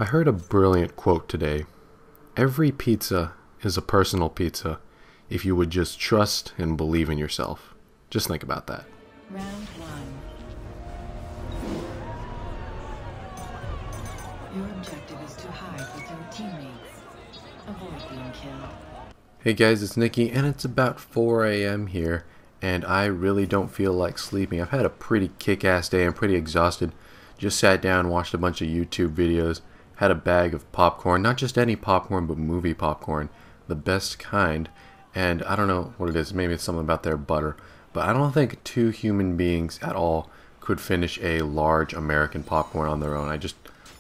I heard a brilliant quote today. Every pizza is a personal pizza if you would just trust and believe in yourself. Just think about that. Round one. Your objective is to hide with your teammates. Avoid being killed. Hey guys, it's Nicky, and it's about 4 a.m. here, and I really don't feel like sleeping. I've had a pretty kick-ass day. I'm pretty exhausted. Just sat down, watched a bunch of YouTube videos, had a bag of popcorn, not just any popcorn, but movie popcorn, the best kind, and I don't know what it is. Maybe it's something about their butter, but I don't think two human beings at all could finish a large American popcorn on their own. I just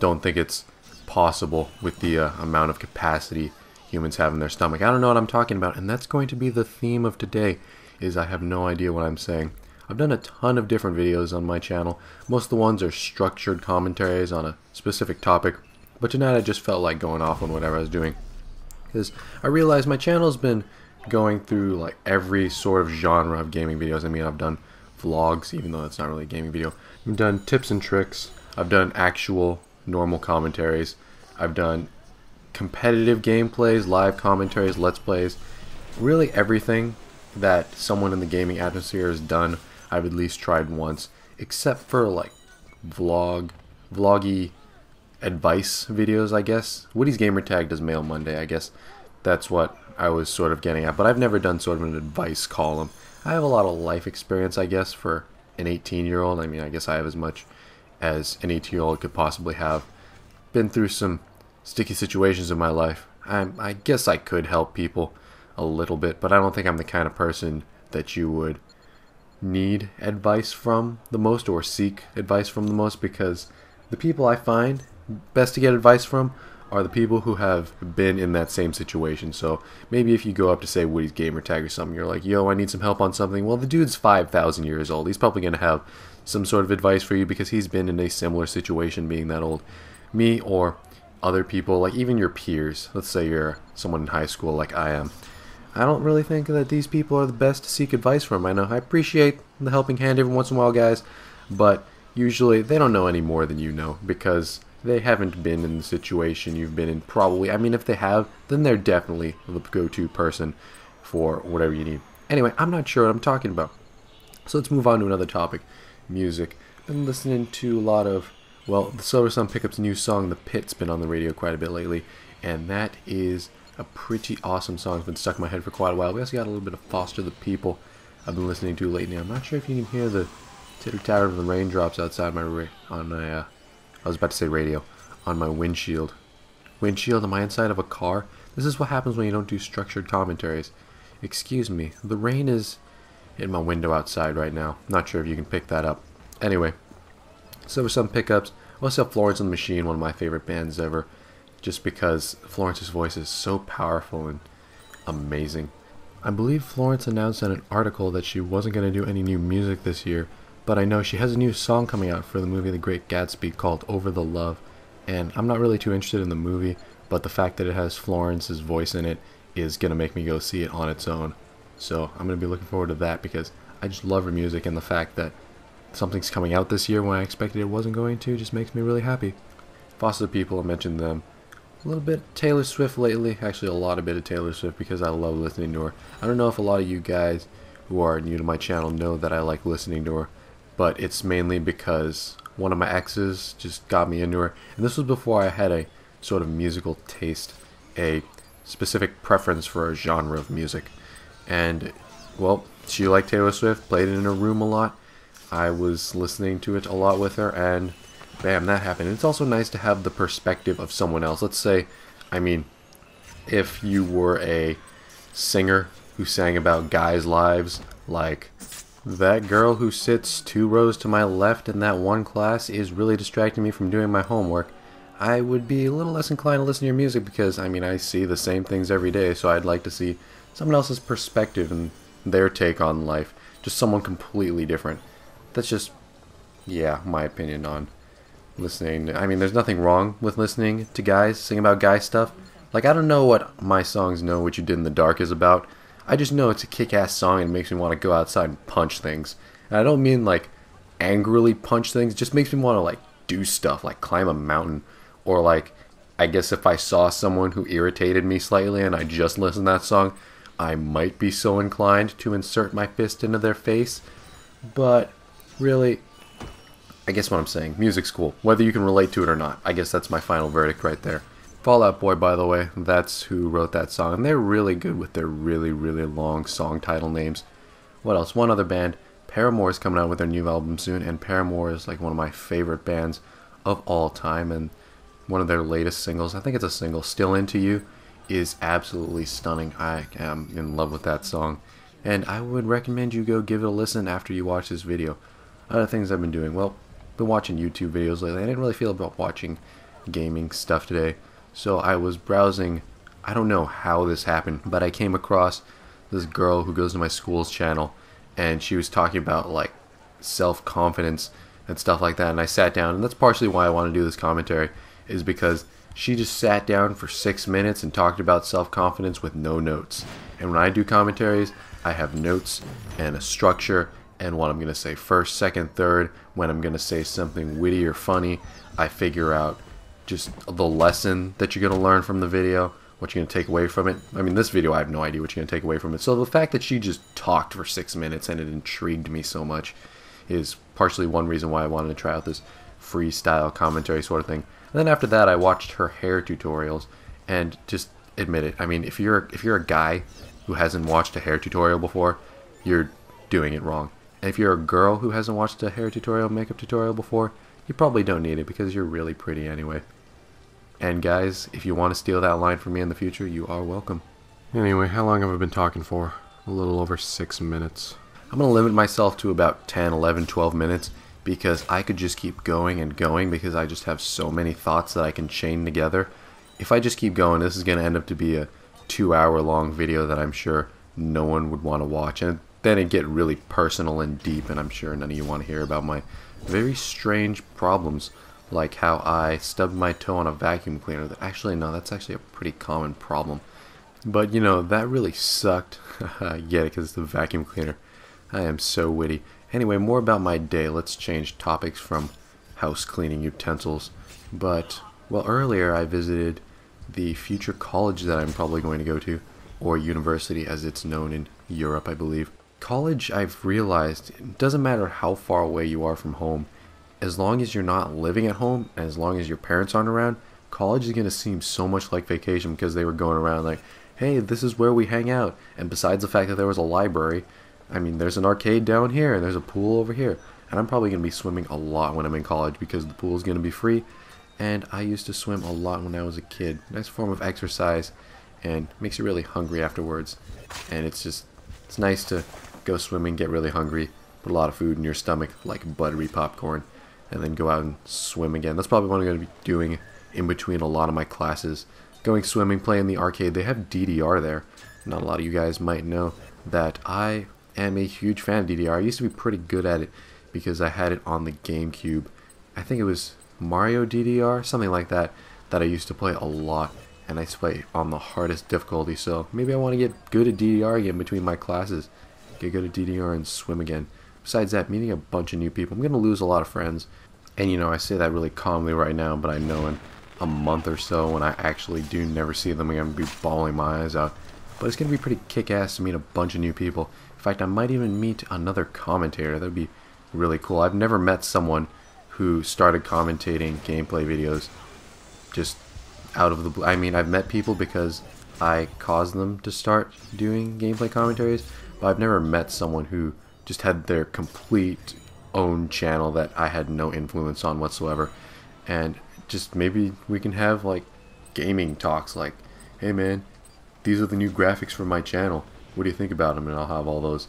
don't think it's possible with the amount of capacity humans have in their stomach. I don't know what I'm talking about, and that's going to be the theme of today, is I have no idea what I'm saying. I've done a ton of different videos on my channel. Most of the ones are structured commentaries on a specific topic, but tonight I just felt like going off on whatever I was doing, because I realized my channel's been going through like every sort of genre of gaming videos. I mean, I've done vlogs, even though that's not really a gaming video. I've done tips and tricks. I've done actual normal commentaries. I've done competitive gameplays, live commentaries, let's plays. Really everything that someone in the gaming atmosphere has done, I've at least tried once, except for like vloggy advice videos, I guess. Woody's Gamertag does Mail Monday, I guess. That's what I was sort of getting at, but I've never done sort of an advice column. I have a lot of life experience, I guess, for an 18-year-old. I mean, I guess I have as much as an 18-year-old could possibly have. Been through some sticky situations in my life. I guess I could help people a little bit, but I don't think I'm the kind of person that you would need advice from the most or seek advice from the most, because the people I find best to get advice from are the people who have been in that same situation. So maybe if you go up to say Woody's Gamertag or something, you're like, yo, I need some help on something. Well, the dude's 5,000 years old. He's probably going to have some sort of advice for you because he's been in a similar situation being that old. Me or other people, like even your peers, let's say you're someone in high school like I am, I don't really think that these people are the best to seek advice from. I know I appreciate the helping hand every once in a while, guys, but usually they don't know any more than you know because they haven't been in the situation you've been in probably. I mean, if they have, then they're definitely the go-to person for whatever you need. Anyway, I'm not sure what I'm talking about. So let's move on to another topic, music. Been listening to a lot of, well, the Silver Sun Pickup's new song, The Pit's been on the radio quite a bit lately, and that is a pretty awesome song. It's been stuck in my head for quite a while. We also got a little bit of Foster the People I've been listening to lately. I'm not sure if you can hear the titter-tatter of the raindrops outside my I was about to say radio, on my windshield. Windshield? Am I inside of a car? This is what happens when you don't do structured commentaries. Excuse me, the rain is in my window outside right now. Not sure if you can pick that up. Anyway, so with some pickups, I also have Florence and the Machine, one of my favorite bands ever, just because Florence's voice is so powerful and amazing. I believe Florence announced in an article that she wasn't going to do any new music this year, but I know she has a new song coming out for the movie The Great Gatsby called Over the Love, and I'm not really too interested in the movie, but the fact that it has Florence's voice in it is going to make me go see it on its own. So I'm going to be looking forward to that because I just love her music, and the fact that something's coming out this year when I expected it wasn't going to just makes me really happy. Foster the People, I mentioned them. A little bit of Taylor Swift lately, actually a lot of bit of Taylor Swift because I love listening to her. I don't know if a lot of you guys who are new to my channel know that I like listening to her, but it's mainly because one of my exes just got me into her, and this was before I had a sort of musical taste, a specific preference for a genre of music. And, well, she liked Taylor Swift, played it in her room a lot. I was listening to it a lot with her, and bam, that happened. And it's also nice to have the perspective of someone else. Let's say, I mean, if you were a singer who sang about guys' lives, like, that girl who sits 2 rows to my left in that one class is really distracting me from doing my homework, I would be a little less inclined to listen to your music because, I mean, I see the same things every day, so I'd like to see someone else's perspective and their take on life. Just someone completely different. That's just, yeah, my opinion on listening. I mean, there's nothing wrong with listening to guys sing about guy stuff. Like, I don't know what my songs Know What You Did in the Dark is about. I just know it's a kick-ass song and it makes me want to go outside and punch things. And I don't mean like angrily punch things, it just makes me want to like do stuff, like climb a mountain Or like, I guess if I saw someone who irritated me slightly and I just listened to that song, I might be so inclined to insert my fist into their face. But really, I guess what I'm saying, music's cool, whether you can relate to it or not. I guess that's my final verdict right there. Fall Out Boy, by the way, that's who wrote that song, and they're really good with their really, really long song title names. What else? One other band, Paramore, is coming out with their new album soon, and Paramore is like one of my favorite bands of all time, and one of their latest singles, I think it's a single, Still Into You, is absolutely stunning. I am in love with that song, and I would recommend you go give it a listen after you watch this video. Other things I've been doing, well, been watching YouTube videos lately. I didn't really feel about watching gaming stuff today, so I was browsing. I don't know how this happened, but I came across this girl who goes to my school's channel, and she was talking about like self-confidence and stuff like that, and I sat down, and that's partially why I want to do this commentary, is because she just sat down for 6 minutes and talked about self-confidence with no notes. And when I do commentaries, I have notes and a structure and what I'm going to say first, second, third. When I'm going to say something witty or funny, I figure out just the lesson that you're going to learn from the video, what you're going to take away from it. I mean, this video, I have no idea what you're going to take away from it. So the fact that she just talked for 6 minutes and it intrigued me so much is partially one reason why I wanted to try out this freestyle commentary sort of thing. And then after that, I watched her hair tutorials, and just admit it. I mean, if you're a guy who hasn't watched a hair tutorial before, you're doing it wrong. And if you're a girl who hasn't watched a hair tutorial, makeup tutorial before, you probably don't need it because you're really pretty anyway. And guys, if you want to steal that line from me in the future, you are welcome. Anyway, how long have I been talking for? A little over 6 minutes. I'm going to limit myself to about 10, 11, 12 minutes because I could just keep going and going because I just have so many thoughts that I can chain together. If I just keep going, this is going to end up to be a 2-hour long video that I'm sure no one would want to watch. And then it'd get really personal and deep, and I'm sure none of you want to hear about my very strange problems, like how I stubbed my toe on a vacuum cleaner. That actually, no, that's actually a pretty common problem. But, you know, that really sucked. I get it, because it's the vacuum cleaner. I am so witty. Anyway, more about my day. Let's change topics from house cleaning utensils. But, well, earlier I visited the future college that I'm probably going to go to, or university as it's known in Europe, I believe. College, I've realized, it doesn't matter how far away you are from home. As long as you're not living at home, and as long as your parents aren't around, college is going to seem so much like vacation because they were going around like, hey, this is where we hang out. And besides the fact that there was a library, I mean, there's an arcade down here, and there's a pool over here. And I'm probably going to be swimming a lot when I'm in college because the pool is going to be free. And I used to swim a lot when I was a kid. Nice form of exercise, and makes you really hungry afterwards. And it's nice to go swimming, get really hungry, put a lot of food in your stomach, like buttery popcorn, and then go out and swim again. That's probably what I'm going to be doing in between a lot of my classes. Going swimming, playing the arcade. They have DDR there. Not a lot of you guys might know that I am a huge fan of DDR. I used to be pretty good at it because I had it on the GameCube. I think it was Mario DDR, something like that, that I used to play a lot, and I used to play on the hardest difficulty, so maybe I want to get good at DDR again between my classes. Get good at DDR and swim again. Besides that, meeting a bunch of new people. I'm going to lose a lot of friends, and you know, I say that really calmly right now, but I know in a month or so when I actually do never see them, I'm going to be bawling my eyes out. But it's going to be pretty kick-ass to meet a bunch of new people. In fact, I might even meet another commentator. That would be really cool. I've never met someone who started commentating gameplay videos just out of the blue. I mean, I've met people because I caused them to start doing gameplay commentaries, but I've never met someone who just had their complete own channel that I had no influence on whatsoever. And just maybe we can have like gaming talks like, hey man, these are the new graphics for my channel. What do you think about them? And I'll have all those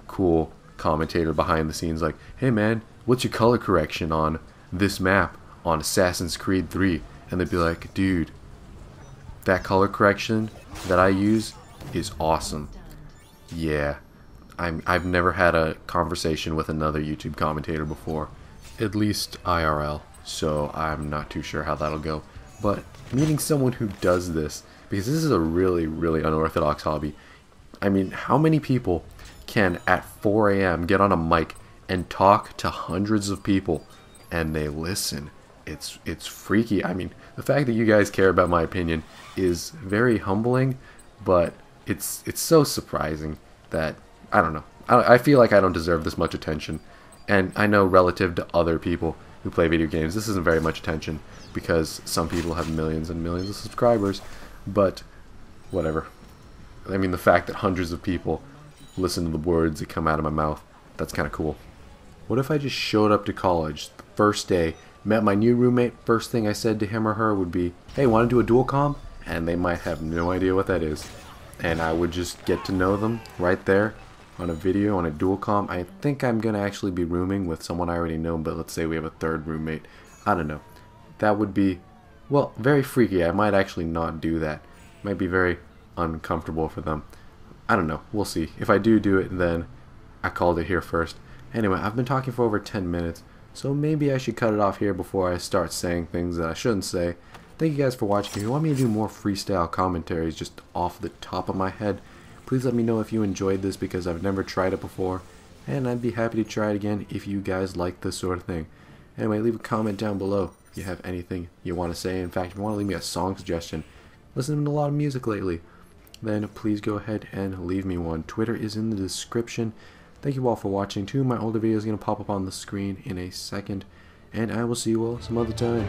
cool commentator behind the scenes like, hey man, what's your color correction on this map on Assassin's Creed 3? And they'd be like, dude, that color correction that I use is awesome. Yeah, I've never had a conversation with another YouTube commentator before, at least IRL, so I'm not too sure how that'll go. But meeting someone who does this, because this is a really, really unorthodox hobby. I mean, how many people can at 4 a.m. get on a mic and talk to hundreds of people and they listen? it's freaky. I mean, the fact that you guys care about my opinion is very humbling, but it's so surprising that I don't know. I feel like I don't deserve this much attention, and I know relative to other people who play video games, this isn't very much attention because some people have millions and millions of subscribers, but whatever. I mean, the fact that hundreds of people listen to the words that come out of my mouth, that's kind of cool. What if I just showed up to college the first day, met my new roommate, first thing I said to him or her would be, hey, want to do a dual comm? And they might have no idea what that is. And I would just get to know them right there on a video, on a dual comm. I think I'm going to actually be rooming with someone I already know, but let's say we have a third roommate. I don't know. That would be, well, very freaky. I might actually not do that. It might be very uncomfortable for them. I don't know. We'll see. If I do it, then I called it here first. Anyway, I've been talking for over 10 minutes, so maybe I should cut it off here before I start saying things that I shouldn't say. Thank you guys for watching. If you want me to do more freestyle commentaries just off the top of my head, please let me know if you enjoyed this because I've never tried it before, and I'd be happy to try it again if you guys like this sort of thing. Anyway, leave a comment down below if you have anything you want to say. In fact, if you want to leave me a song suggestion, listening to a lot of music lately, then please go ahead and leave me one. Twitter is in the description. Thank you all for watching. Two of my older videos are going to pop up on the screen in a second, and I will see you all some other time.